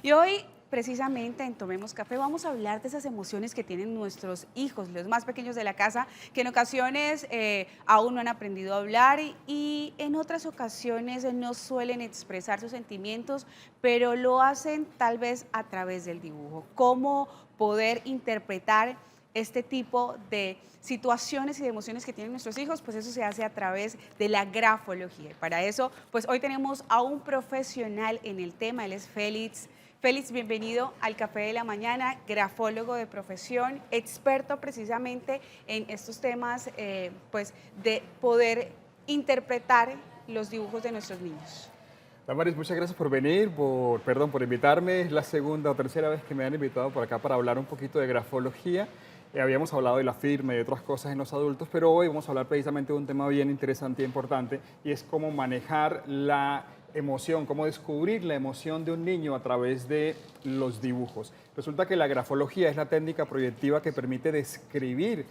Y hoy, precisamente en Tomemos Café, vamos a hablar de esas emociones que tienen nuestros hijos, los más pequeños de la casa, que en ocasiones aún no han aprendido a hablar y en otras ocasiones no suelen expresar sus sentimientos, pero lo hacen tal vez a través del dibujo. ¿Cómo poder interpretar este tipo de situaciones y de emociones que tienen nuestros hijos? Pues eso se hace a través de la grafología. Y para eso, pues hoy tenemos a un profesional en el tema, él es Félix. Félix, bienvenido al Café de la Mañana, grafólogo de profesión, experto precisamente en estos temas, pues de poder interpretar los dibujos de nuestros niños. Damaris, muchas gracias por venir, por invitarme. Es la segunda o tercera vez que me han invitado por acá para hablar un poquito de grafología. Habíamos hablado de la firma y de otras cosas en los adultos, pero hoy vamos a hablar precisamente de un tema bien interesante e importante, y es cómo manejar la emoción, cómo descubrir la emoción de un niño a través de los dibujos. Resulta que la grafología es la técnica proyectiva que permite describir,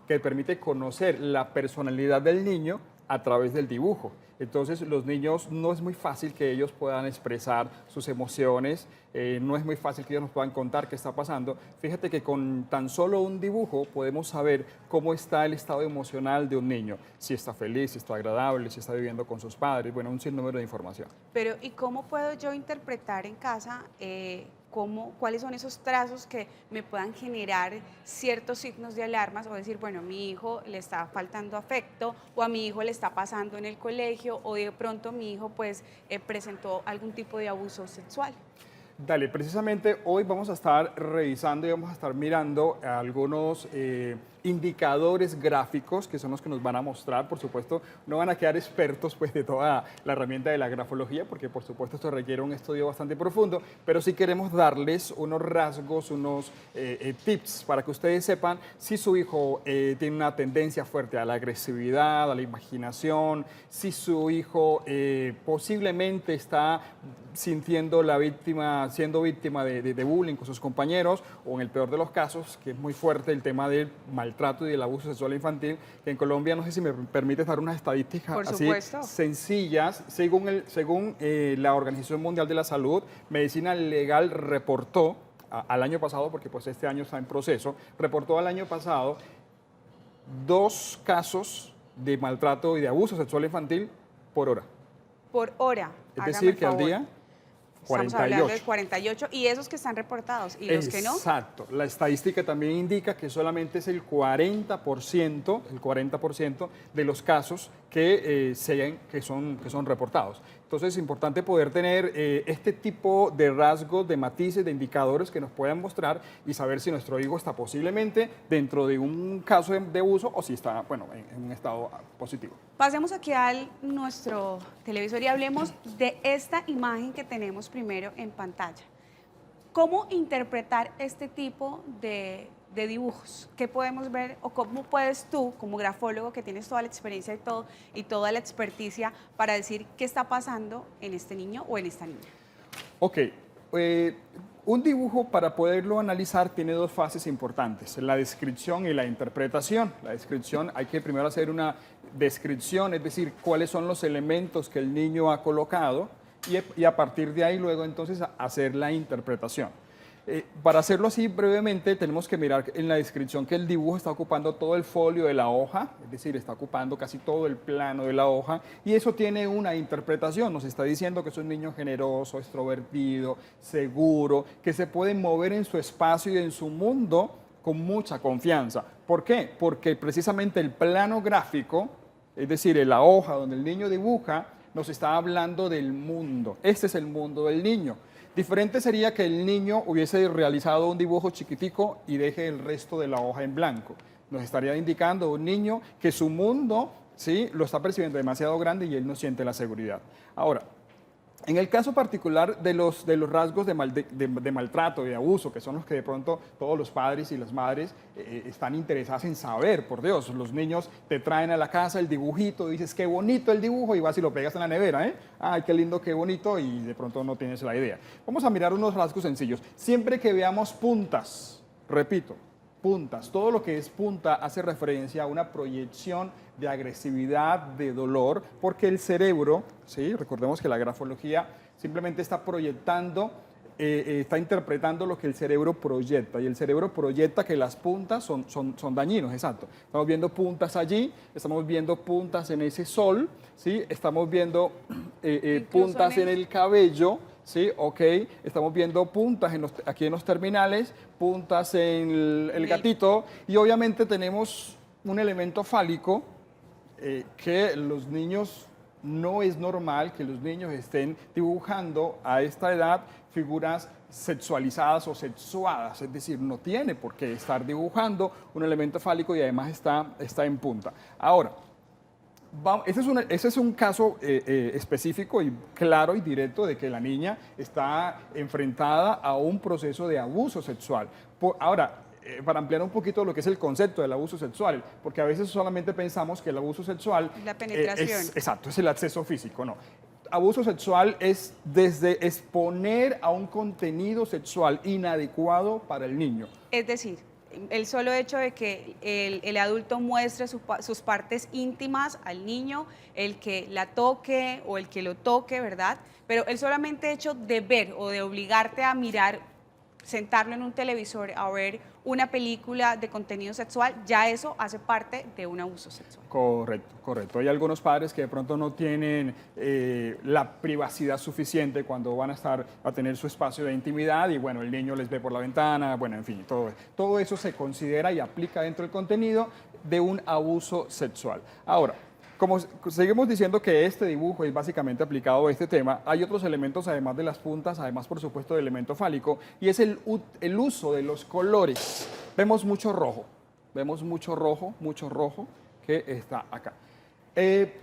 que permite conocer la personalidad del niño a través del dibujo. Entonces, los niños no es muy fácil que ellos puedan expresar sus emociones, no es muy fácil que ellos nos puedan contar qué está pasando. Fíjate que con tan solo un dibujo podemos saber cómo está el estado emocional de un niño, si está feliz, si está agradable, si está viviendo con sus padres, bueno, un sinnúmero de información. Pero, ¿y cómo puedo yo interpretar en casa cuáles son esos trazos que me puedan generar ciertos signos de alarmas o decir, bueno, a mi hijo le está faltando afecto o a mi hijo le está pasando en el colegio o de pronto mi hijo pues presentó algún tipo de abuso sexual? Dale, precisamente hoy vamos a estar revisando y vamos a estar mirando algunos indicadores gráficos que son los que nos van a mostrar. Por supuesto, no van a quedar expertos pues, de toda la herramienta de la grafología, porque por supuesto esto requiere un estudio bastante profundo, pero sí queremos darles unos rasgos, unos tips para que ustedes sepan si su hijo tiene una tendencia fuerte a la agresividad, a la imaginación, si su hijo posiblemente está siendo víctima de bullying con sus compañeros, o en el peor de los casos, que es muy fuerte el tema del maltrato y del abuso sexual infantil, que en Colombia, no sé si me permite dar unas estadísticas Por así supuesto. sencillas, según la Organización Mundial de la Salud, Medicina Legal reportó al año pasado, porque pues este año está en proceso, reportó al año pasado 2 casos de maltrato y de abuso sexual infantil por hora. Por hora, Es hágame decir, el que al favor. día Estamos hablando de 48. 48 y esos que están reportados y los que no. Exacto. La estadística también indica que solamente es el 40% de los casos que son reportados. Entonces es importante poder tener este tipo de rasgos, de matices, de indicadores que nos puedan mostrar y saber si nuestro hijo está posiblemente dentro de un caso de abuso o si está, bueno, en un estado positivo. Pasemos aquí al nuestro televisor y hablemos de esta imagen que tenemos primero en pantalla. ¿Cómo interpretar este tipo de dibujos? ¿Qué podemos ver o cómo puedes tú, como grafólogo que tienes toda la experiencia y toda la experticia para decir qué está pasando en este niño o en esta niña? Ok, un dibujo para poderlo analizar tiene 2 fases importantes, la descripción y la interpretación. La descripción, hay que primero hacer una descripción, es decir, cuáles son los elementos que el niño ha colocado y a partir de ahí luego entonces hacer la interpretación. Para hacerlo así brevemente tenemos que mirar en la descripción que el dibujo está ocupando todo el folio de la hoja, es decir, está ocupando casi todo el plano de la hoja y eso tiene una interpretación, nos está diciendo que es un niño generoso, extrovertido, seguro, que se puede mover en su espacio y en su mundo con mucha confianza. ¿Por qué? Porque precisamente el plano gráfico, es decir, en la hoja donde el niño dibuja, nos está hablando del mundo. Este es el mundo del niño. Diferente sería que el niño hubiese realizado un dibujo chiquitico y deje el resto de la hoja en blanco. Nos estaría indicando un niño que su mundo, ¿sí?, lo está percibiendo demasiado grande y él no siente la seguridad. Ahora, en el caso particular de los rasgos de maltrato y de abuso, que son los que de pronto todos los padres y las madres están interesados en saber, por Dios, los niños te traen a la casa el dibujito, dices qué bonito el dibujo y vas y lo pegas en la nevera, ay, qué lindo, qué bonito, y de pronto no tienes la idea. Vamos a mirar unos rasgos sencillos. Siempre que veamos puntas, repito, puntas, todo lo que es punta hace referencia a una proyección de agresividad, de dolor, porque el cerebro, ¿sí?, recordemos que la grafología simplemente está proyectando está interpretando lo que el cerebro proyecta, y el cerebro proyecta que las puntas son dañinos, exacto. Estamos viendo puntas allí, estamos viendo puntas en ese sol, ¿sí? Estamos viendo puntas en el cabello, ¿sí? Ok, estamos viendo puntas aquí en los terminales, puntas en el gatito, y obviamente tenemos un elemento fálico que los niños, no es normal que los niños estén dibujando a esta edad figuras sexualizadas o sexuadas, es decir, no tiene por qué estar dibujando un elemento fálico y además está en punta. Ahora, ese es un caso específico y claro y directo de que la niña está enfrentada a un proceso de abuso sexual. Ahora, para ampliar un poquito lo que es el concepto del abuso sexual, porque a veces solamente pensamos que el abuso sexual La penetración. exacto, es el acceso físico, no. Abuso sexual es desde exponer a un contenido sexual inadecuado para el niño. Es decir, el solo hecho de que el adulto muestre sus partes íntimas al niño, el que la toque o el que lo toque, ¿verdad? Pero el solamente hecho de ver o de obligarte a mirar, sentarlo en un televisor a ver una película de contenido sexual, ya eso hace parte de un abuso sexual. Correcto, correcto. Hay algunos padres que de pronto no tienen la privacidad suficiente cuando van a tener su espacio de intimidad y bueno, el niño les ve por la ventana, bueno, en fin, todo eso se considera y aplica dentro del contenido de un abuso sexual. Ahora, como seguimos diciendo que este dibujo es básicamente aplicado a este tema, hay otros elementos además de las puntas, además por supuesto del elemento fálico, y es el uso de los colores. Vemos mucho rojo que está acá.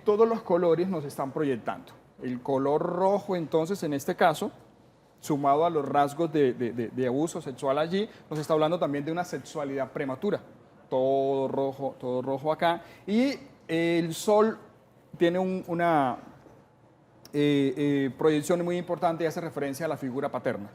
Todos los colores nos están proyectando. El color rojo entonces en este caso, sumado a los rasgos de abuso sexual allí, nos está hablando también de una sexualidad prematura. Todo rojo acá. Y el sol tiene una proyección muy importante y hace referencia a la figura paterna.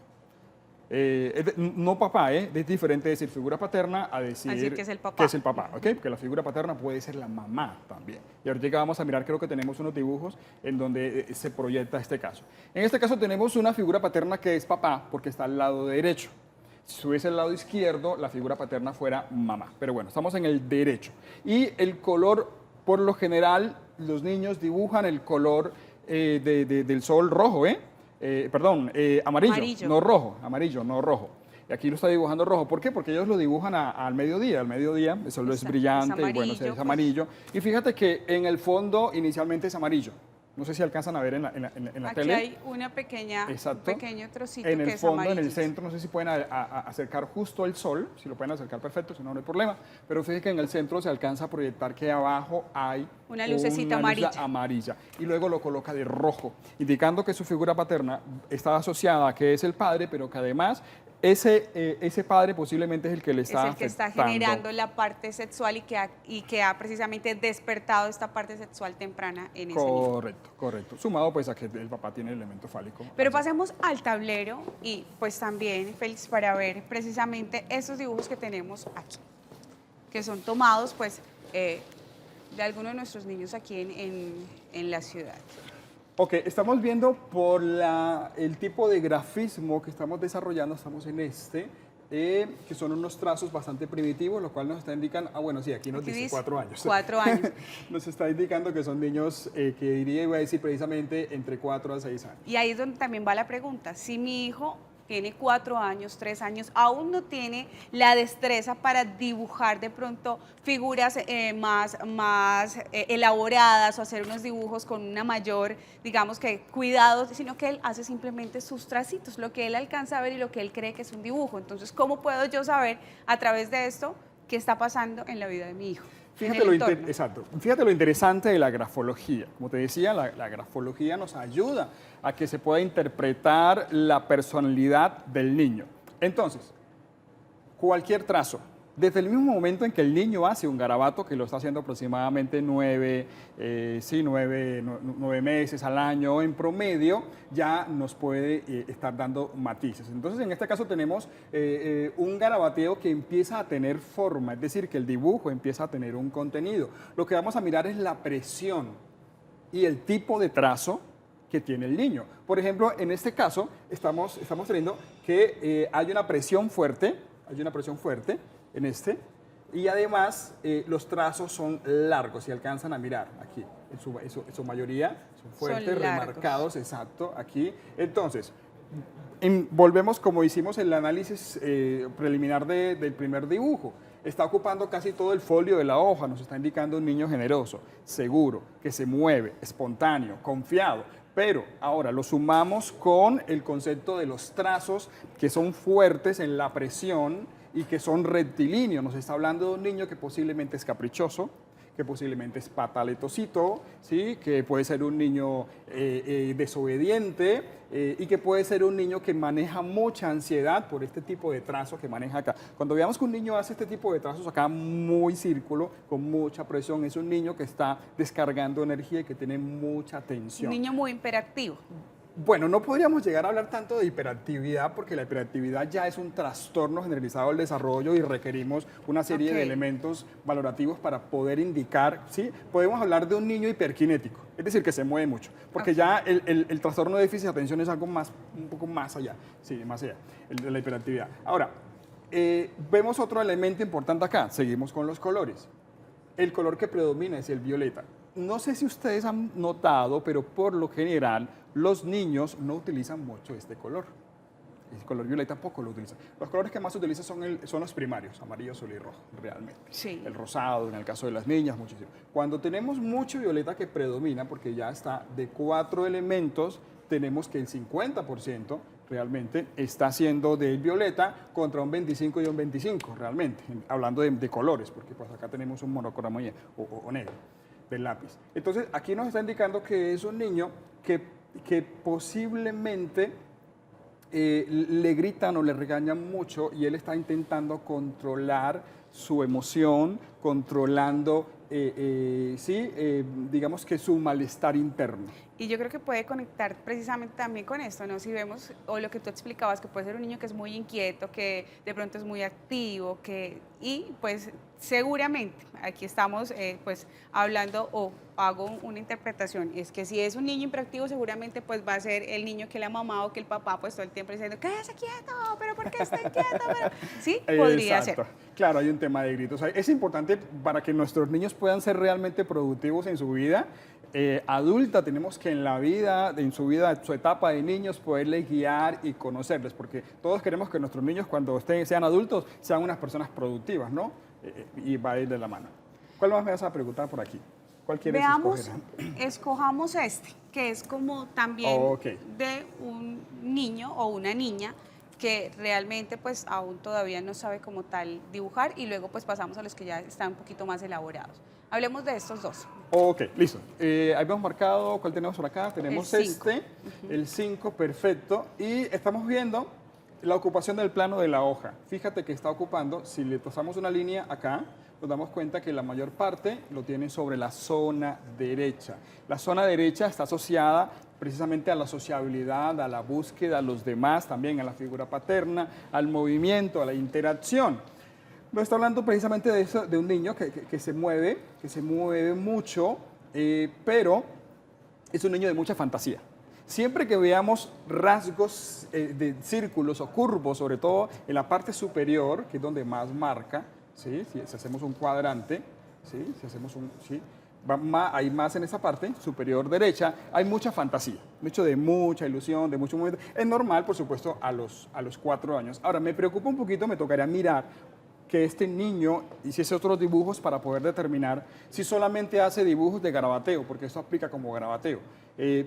No papá, es diferente decir figura paterna a decir que es el papá. que es el papá, ¿ok? Porque la figura paterna puede ser la mamá también. Y ahorita vamos a mirar, creo que tenemos unos dibujos en donde se proyecta este caso. En este caso tenemos una figura paterna que es papá porque está al lado derecho. Si hubiese el lado izquierdo, la figura paterna fuera mamá. Pero bueno, estamos en el derecho. Y el color, por lo general, los niños dibujan el color del sol rojo, amarillo, no rojo, amarillo, no rojo. Y aquí lo está dibujando rojo. ¿Por qué? Porque ellos lo dibujan al mediodía. Al mediodía el sol es brillante y bueno, es amarillo. Y fíjate que en el fondo inicialmente es amarillo. No sé si alcanzan a ver en la tele. Aquí hay un pequeño trocito en que el es fondo, amarillo. en el centro, no sé si pueden acercar justo el sol, si lo pueden acercar perfecto, si no, no hay problema, pero fíjense que en el centro se alcanza a proyectar que abajo hay una lucecita amarilla y luego lo coloca de rojo, indicando que su figura paterna está asociada a que es el padre, pero que además ese padre posiblemente es el que le está afectando. Es el que está generando la parte sexual y que ha precisamente despertado esta parte sexual temprana en ese niño. Correcto. Sumado pues a que el papá tiene el elemento fálico. Pero pasemos al tablero y pues también, Félix, para ver precisamente esos dibujos que tenemos aquí, que son tomados pues de algunos de nuestros niños aquí en la ciudad. Ok, estamos viendo por el tipo de grafismo que estamos desarrollando, estamos en que son unos trazos bastante primitivos, lo cual nos está indicando, bueno, sí, aquí nos dice 4 años. 4 años. Nos está indicando que son niños que iba a decir precisamente entre 4 a 6 años. Y ahí es donde también va la pregunta, si mi hijo tiene 4 años, 3 años, aún no tiene la destreza para dibujar de pronto figuras más elaboradas o hacer unos dibujos con una mayor, digamos que cuidado, sino que él hace simplemente sus tracitos, lo que él alcanza a ver y lo que él cree que es un dibujo. Entonces, ¿cómo puedo yo saber a través de esto qué está pasando en la vida de mi hijo? Fíjate lo interesante de la grafología. Como te decía, la grafología nos ayuda a que se pueda interpretar la personalidad del niño. Entonces, cualquier trazo, desde el mismo momento en que el niño hace un garabato, que lo está haciendo aproximadamente 9 meses al año en promedio, ya nos puede estar dando matices. Entonces, en este caso tenemos un garabateo que empieza a tener forma, es decir, que el dibujo empieza a tener un contenido. Lo que vamos a mirar es la presión y el tipo de trazo que tiene el niño. Por ejemplo, en este caso, estamos teniendo que hay una presión fuerte en este, y además los trazos son largos, si alcanzan a mirar aquí, en su mayoría son fuertes, Son largos. remarcados, exacto, aquí. Entonces, volvemos como hicimos el análisis preliminar del primer dibujo. Está ocupando casi todo el folio de la hoja, nos está indicando un niño generoso, seguro, que se mueve, espontáneo, confiado. Pero ahora lo sumamos con el concepto de los trazos que son fuertes en la presión y que son rectilíneos. Nos está hablando de un niño que posiblemente es caprichoso, que posiblemente es pataletosito, ¿sí? Que puede ser un niño desobediente y que puede ser un niño que maneja mucha ansiedad por este tipo de trazo que maneja acá. Cuando veamos que un niño hace este tipo de trazos acá muy círculo, con mucha presión, es un niño que está descargando energía y que tiene mucha tensión. Un niño muy hiperactivo. Bueno, no podríamos llegar a hablar tanto de hiperactividad porque la hiperactividad ya es un trastorno generalizado del desarrollo y requerimos una serie de elementos valorativos para poder indicar, ¿sí? Podemos hablar de un niño hiperkinético, es decir, que se mueve mucho, porque ya el trastorno de déficit de atención es algo un poco más allá, sí, más allá, el de la hiperactividad. Ahora, vemos otro elemento importante acá, seguimos con los colores. El color que predomina es el violeta. No sé si ustedes han notado, pero por lo general los niños no utilizan mucho este color. El color violeta poco lo utilizan. Los colores que más se utilizan son los primarios, amarillo, azul y rojo, realmente. Sí. El rosado, en el caso de las niñas, muchísimo. Cuando tenemos mucho violeta que predomina, porque ya está de 4 elementos, tenemos que el 50% realmente está siendo del violeta contra un 25 y un 25, realmente, hablando de colores, porque pues acá tenemos un monocromo o negro del lápiz. Entonces, aquí nos está indicando que es un niño que posiblemente le gritan o le regañan mucho y él está intentando controlar su emoción, controlando, digamos que su malestar interno. Y yo creo que puede conectar precisamente también con esto, ¿no? Si vemos, o lo que tú explicabas, que puede ser un niño que es muy inquieto, que de pronto es muy activo, y pues seguramente, aquí estamos pues hablando o hago una interpretación, es que si es un niño hiperactivo seguramente pues va a ser el niño que la mamá o que el papá pues todo el tiempo diciendo, quédese quieto, pero ¿por qué está inquieto? Pero... Sí, podría Exacto. ser. Claro, hay un tema de gritos. Es importante para que nuestros niños puedan ser realmente productivos en su vida adulta, tenemos que en la vida, en su vida, su etapa de niños, poderles guiar y conocerles, porque todos queremos que nuestros niños cuando sean adultos sean unas personas productivas, ¿no? Y va a ir de la mano. ¿Cuál más me vas a preguntar por aquí? ¿Cuál quieres Veamos, escoger? escojamos este, que es como también de un niño o una niña que realmente pues aún todavía no sabe como tal dibujar y luego pues pasamos a los que ya están un poquito más elaborados. Hablemos de estos dos. Ok, listo. Ahí hemos marcado, ¿cuál tenemos por acá? Tenemos El 5. El 5, perfecto. Y estamos viendo la ocupación del plano de la hoja. Fíjate que está ocupando, si le trazamos una línea acá, nos damos cuenta que la mayor parte lo tiene sobre la zona derecha. La zona derecha está asociada precisamente a la sociabilidad, a la búsqueda, a los demás, también a la figura paterna, al movimiento, a la interacción. Nos está hablando precisamente de eso, de un niño que se mueve mucho, pero es un niño de mucha fantasía. Siempre que veamos rasgos de círculos o curvos, sobre todo en la parte superior, que es donde más marca, ¿sí? Si hacemos un cuadrante, ¿sí? Si hacemos hay más en esa parte superior derecha, hay mucha fantasía, de mucha ilusión, de mucho movimiento. Es normal, por supuesto, a los 4 años. Ahora, me preocupa un poquito, me tocaría mirar que este niño hiciese otros dibujos para poder determinar si solamente hace dibujos de garabateo, porque esto aplica como garabateo.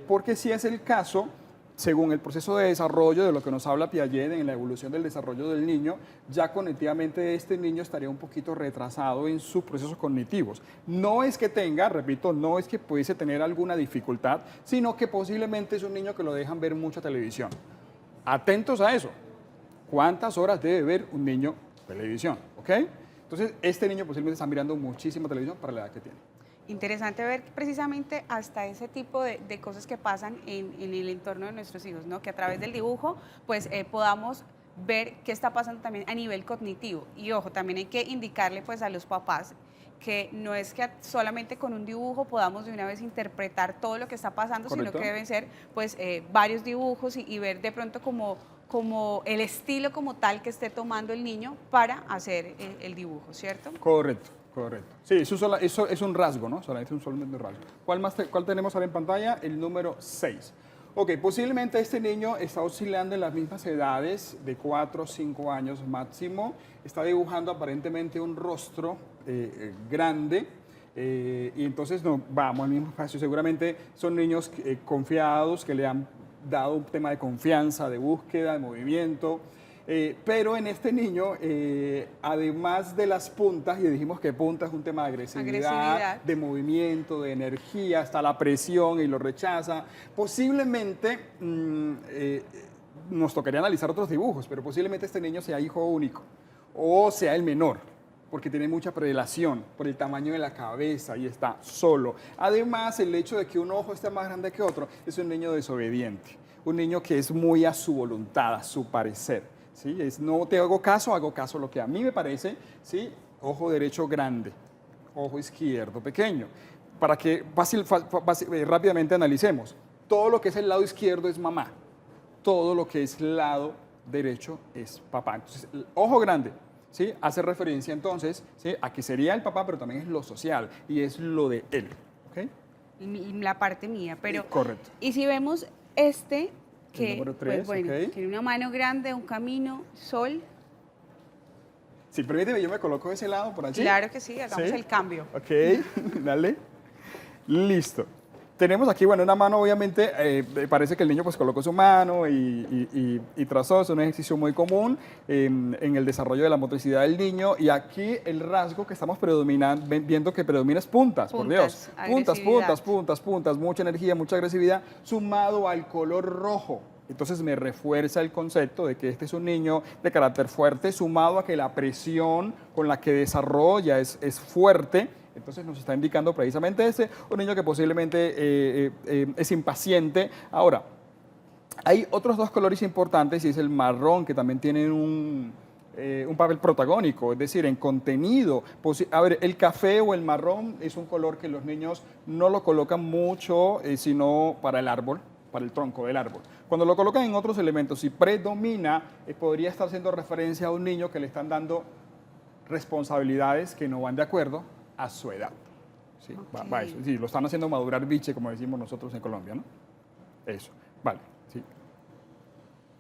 Porque si es el caso, según el proceso de desarrollo de lo que nos habla Piaget en la evolución del desarrollo del niño, ya cognitivamente este niño estaría un poquito retrasado en sus procesos cognitivos. No es que tenga, repito, no es que pudiese tener alguna dificultad, sino que posiblemente es un niño que lo dejan ver mucha televisión. Atentos a eso. ¿Cuántas horas debe ver un niño televisión? ¿Ok? Entonces, este niño posiblemente está mirando muchísima televisión para la edad que tiene. Interesante ver precisamente hasta ese tipo de cosas que pasan en el entorno de nuestros hijos, ¿no? Que a través del dibujo pues podamos ver qué está pasando también a nivel cognitivo. Y ojo, también hay que indicarle pues a los papás que no es que solamente con un dibujo podamos de una vez interpretar todo lo que está pasando, Correcto. sino que deben ser pues varios dibujos y ver de pronto como el estilo como tal que esté tomando el niño para hacer el dibujo, ¿cierto? Correcto, correcto. Sí, eso es un rasgo, ¿no? Solamente un rasgo. ¿Cuál tenemos ahora en pantalla? El número 6. Ok, posiblemente este niño está oscilando en las mismas edades, de 4 o 5 años máximo. Está dibujando aparentemente un rostro grande. Y entonces no, vamos al mismo espacio. Seguramente son niños confiados, que le han dado un tema de confianza, de búsqueda, de movimiento. Pero en este niño, además de las puntas, y dijimos que puntas es un tema de agresividad, de movimiento, de energía, hasta la presión y lo rechaza, posiblemente nos tocaría analizar otros dibujos, pero posiblemente este niño sea hijo único o sea el menor, porque tiene mucha predilación por el tamaño de la cabeza y está solo. Además, el hecho de que un ojo esté más grande que otro es un niño desobediente, un niño que es muy a su voluntad, a su parecer. ¿Sí? No te hago caso lo que a mí me parece, ¿sí? Ojo derecho grande, ojo izquierdo pequeño. Para que rápidamente analicemos, todo lo que es el lado izquierdo es mamá, todo lo que es el lado derecho es papá. Entonces, el ojo grande, ¿sí? Hace referencia entonces, ¿sí? A que sería el papá, pero también es lo social y es lo de él. ¿Okay? Y la parte mía, pero... Correcto. Y si vemos que número 3, pues, bueno, okay. Tiene una mano grande, un camino, sol. Sí, permíteme, yo me coloco de ese lado por allí. Claro que sí, hagamos el cambio. Ok, dale. Listo. Tenemos aquí, bueno, una mano, obviamente, parece que el niño pues colocó su mano y trazó, es un ejercicio muy común en el desarrollo de la motricidad del niño. Y aquí el rasgo que estamos viendo que predomina es puntas, por Dios. Puntas, mucha energía, mucha agresividad, sumado al color rojo. Entonces me refuerza el concepto de que este es un niño de carácter fuerte, sumado a que la presión con la que desarrolla es fuerte. Entonces nos está indicando precisamente un niño que posiblemente es impaciente. Ahora, hay otros dos colores importantes y es el marrón, que también tiene un papel protagónico, es decir, en contenido. A ver, el café o el marrón es un color que los niños no lo colocan mucho, sino para el árbol, para el tronco del árbol. Cuando lo colocan en otros elementos, si predomina, podría estar haciendo referencia a un niño que le están dando responsabilidades que no van de acuerdo a su edad. Sí, okay. va eso. Sí, lo están haciendo madurar biche, como decimos nosotros en Colombia, ¿no? Eso, vale, sí.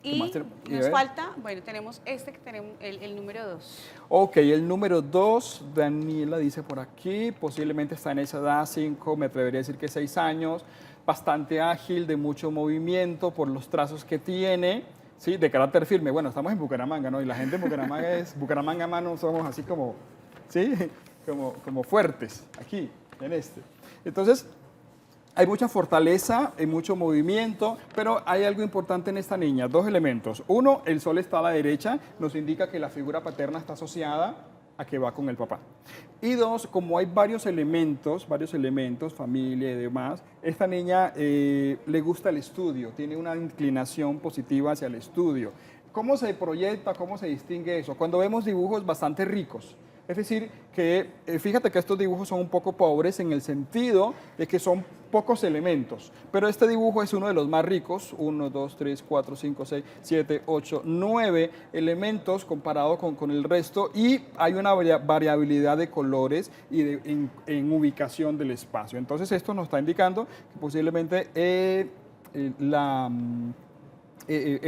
Y nos falta, bueno, tenemos que tenemos el número 2. Ok, el número 2, Daniela dice por aquí, posiblemente está en esa edad, 5, me atrevería a decir que 6 años, bastante ágil, de mucho movimiento por los trazos que tiene, ¿sí? De carácter firme. Bueno, estamos en Bucaramanga, ¿no? Y la gente en Bucaramanga Bucaramanga, mano, somos así como, ¿sí? Como fuertes, aquí, en este. Entonces, hay mucha fortaleza, hay mucho movimiento, pero hay algo importante en esta niña, dos elementos. Uno, el sol está a la derecha, nos indica que la figura paterna está asociada a que va con el papá. Y dos, como hay varios elementos, familia y demás, esta niña le gusta el estudio, tiene una inclinación positiva hacia el estudio. ¿Cómo se proyecta, cómo se distingue eso? Cuando vemos dibujos bastante ricos. Es decir, que fíjate que estos dibujos son un poco pobres en el sentido de que son pocos elementos, pero este dibujo es uno de los más ricos, 1, 2, 3, 4, 5, 6, 7, 8, 9 elementos comparado con el resto y hay una variabilidad de colores y en ubicación del espacio. Entonces esto nos está indicando que posiblemente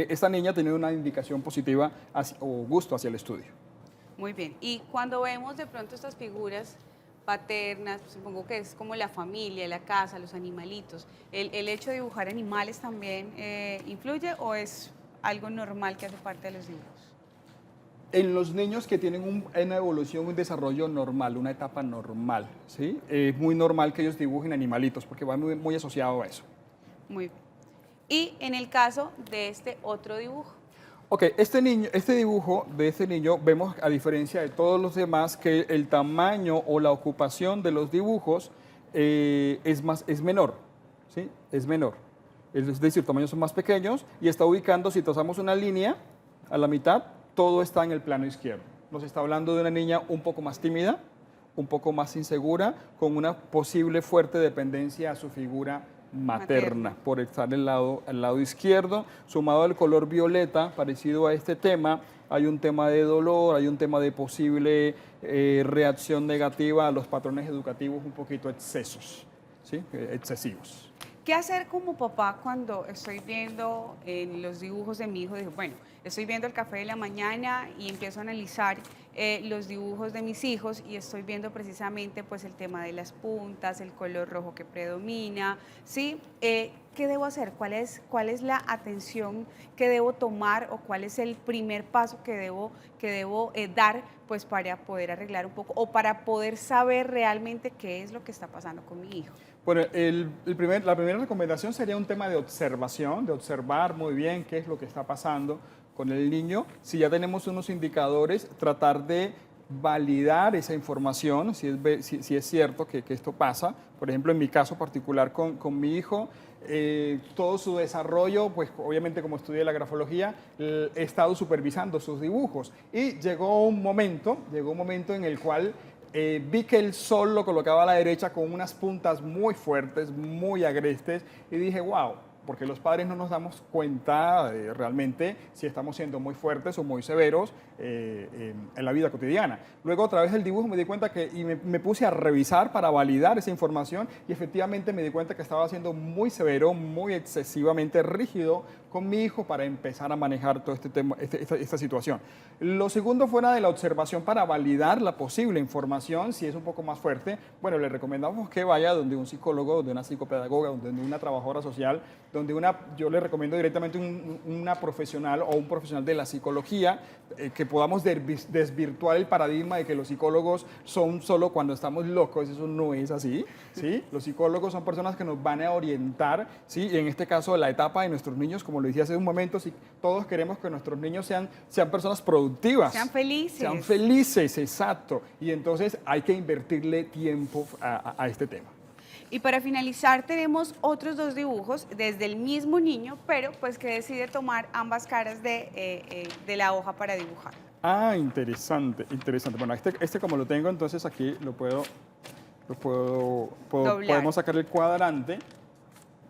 esta niña tiene una indicación positiva o gusto hacia el estudio. Muy bien. Y cuando vemos de pronto estas figuras paternas, supongo que es como la familia, la casa, los animalitos, ¿el hecho de dibujar animales también influye o es algo normal que hace parte de los dibujos? En los niños que tienen una evolución, un desarrollo normal, una etapa normal, ¿sí? Es muy normal que ellos dibujen animalitos porque va muy asociado a eso. Muy bien. Y en el caso de este otro dibujo. Ok, este dibujo de este niño, vemos a diferencia de todos los demás que el tamaño o la ocupación de los dibujos es menor, ¿sí? Es menor. Es decir, tamaños son más pequeños y está ubicando, si trazamos una línea a la mitad, todo está en el plano izquierdo. Nos está hablando de una niña un poco más tímida, un poco más insegura, con una posible fuerte dependencia a su figura materna, por estar al lado izquierdo, sumado al color violeta, parecido a este tema, hay un tema de dolor, hay un tema de posible reacción negativa a los patrones educativos un poquito excesos, ¿sí? Excesivos. ¿Qué hacer como papá cuando estoy viendo en los dibujos de mi hijo? Digo, bueno, estoy viendo el café de la mañana y empiezo a analizar los dibujos de mis hijos y estoy viendo precisamente pues el tema de las puntas, el color rojo que predomina, ¿sí? ¿Qué debo hacer? ¿Cuál es la atención que debo tomar o cuál es el primer paso que debo dar pues para poder arreglar un poco o para poder saber realmente qué es lo que está pasando con mi hijo? Bueno, la primera recomendación sería un tema de observación, de observar muy bien qué es lo que está pasando con el niño. Si ya tenemos unos indicadores, tratar de validar esa información, si es cierto que esto pasa. Por ejemplo, en mi caso particular con mi hijo, todo su desarrollo, pues obviamente como estudié la grafología, he estado supervisando sus dibujos y llegó un momento en el cual vi que el sol lo colocaba a la derecha con unas puntas muy fuertes, muy agrestes, y dije, wow, porque los padres no nos damos cuenta realmente si estamos siendo muy fuertes o muy severos en la vida cotidiana. Luego, a través del dibujo me di cuenta me puse a revisar para validar esa información y efectivamente me di cuenta que estaba siendo muy severo, muy excesivamente rígido con mi hijo para empezar a manejar todo este tema, esta situación. Lo segundo, fuera de la observación para validar la posible información, si es un poco más fuerte, bueno, le recomendamos que vaya donde un psicólogo, donde una psicopedagoga, donde una trabajadora social, yo le recomiendo directamente una profesional o un profesional de la psicología, que podamos desvirtuar el paradigma de que los psicólogos son solo cuando estamos locos. Eso no es así, ¿sí? Los psicólogos son personas que nos van a orientar, ¿sí? Y en este caso, la etapa de nuestros niños, como lo decía hace un momento, si todos queremos que nuestros niños sean personas productivas. Sean felices. Sean felices, exacto. Y entonces hay que invertirle tiempo a este tema. Y para finalizar tenemos otros dos dibujos desde el mismo niño, pero pues que decide tomar ambas caras de la hoja para dibujar. Ah, interesante, interesante. Bueno, este como lo tengo, entonces aquí podemos sacar el cuadrante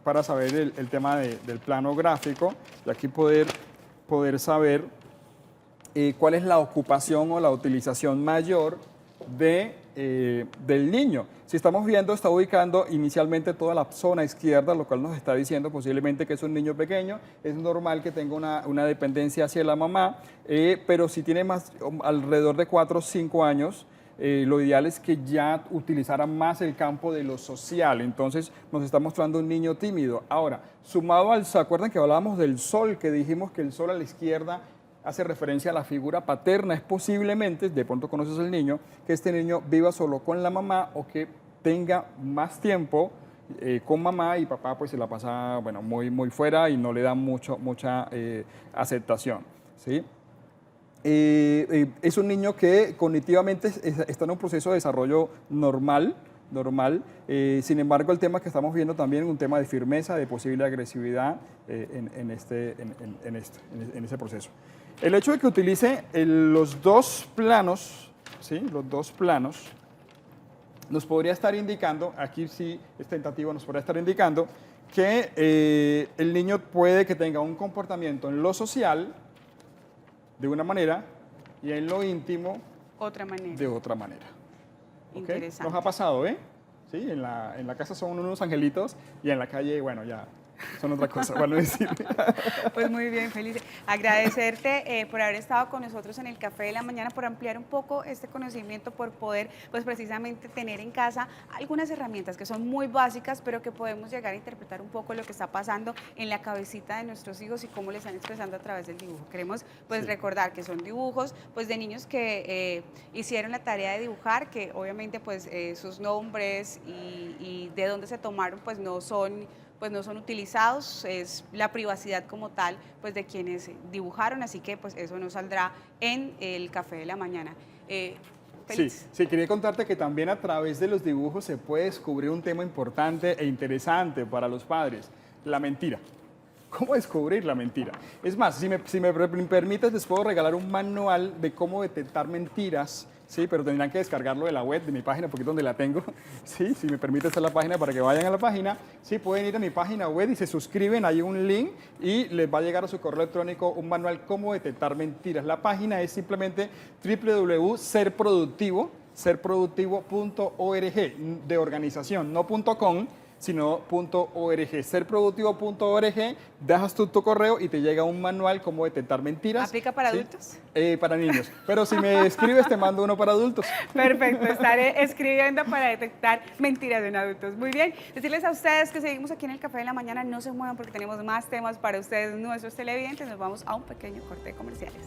para saber el tema del plano gráfico y aquí poder saber cuál es la ocupación o la utilización mayor del niño. Si estamos viendo, está ubicando inicialmente toda la zona izquierda, lo cual nos está diciendo posiblemente que es un niño pequeño. Es normal que tenga una dependencia hacia la mamá, pero si tiene alrededor de 4 o 5 años, lo ideal es que ya utilizara más el campo de lo social. Entonces nos está mostrando un niño tímido. Ahora, sumado ¿se acuerdan que hablábamos del sol? Que dijimos que el sol a la izquierda hace referencia a la figura paterna. Es posiblemente, de pronto conoces al niño, que este niño viva solo con la mamá o que tenga más tiempo con mamá y papá pues se la pasa muy, muy fuera y no le da mucha aceptación, ¿sí? Es un niño que cognitivamente está en un proceso de desarrollo normal. Sin embargo, el tema que estamos viendo también es un tema de firmeza, de posible agresividad en ese proceso. El hecho de que utilice los dos planos, ¿sí? Los dos planos, nos podría estar indicando, aquí sí es tentativo, nos podría estar indicando que el niño puede que tenga un comportamiento en lo social de una manera y en lo íntimo de otra manera. ¿Okay? Interesante. Nos ha pasado, ¿eh? Sí, en la casa son unos angelitos y en la calle, bueno, ya son otra cosa, bueno decir. Pues muy bien, Felice. Agradecerte por haber estado con nosotros en el Café de la Mañana, por ampliar un poco este conocimiento, por poder, pues precisamente tener en casa algunas herramientas que son muy básicas, pero que podemos llegar a interpretar un poco lo que está pasando en la cabecita de nuestros hijos y cómo le están expresando a través del dibujo. Queremos pues recordar que son dibujos pues de niños que hicieron la tarea de dibujar, que obviamente pues sus nombres y de dónde se tomaron pues no son utilizados, es la privacidad como tal pues de quienes dibujaron, así que pues eso no saldrá en el Café de la Mañana. Sí, quería contarte que también a través de los dibujos se puede descubrir un tema importante e interesante para los padres, la mentira. ¿Cómo descubrir la mentira? Es más, si me permites, les puedo regalar un manual de cómo detectar mentiras Sí, pero tendrán que descargarlo de la web, de mi página, porque es donde la tengo. Sí, si me permite hacer la página para que vayan a la página. Sí, pueden ir a mi página web y se suscriben, hay un link y les va a llegar a su correo electrónico un manual cómo detectar mentiras. La página es simplemente www.serproductivo.org, de organización, no .com, sino .org. Serproductivo.org, dejas tu correo y te llega un manual cómo detectar mentiras. ¿Aplica para ¿sí? adultos? Para niños. Pero si me escribes, te mando uno para adultos. Perfecto, estaré escribiendo para detectar mentiras en adultos. Muy bien, decirles a ustedes que seguimos aquí en el Café de la Mañana, no se muevan porque tenemos más temas para ustedes, nuestros televidentes. Nos vamos a un pequeño corte de comerciales.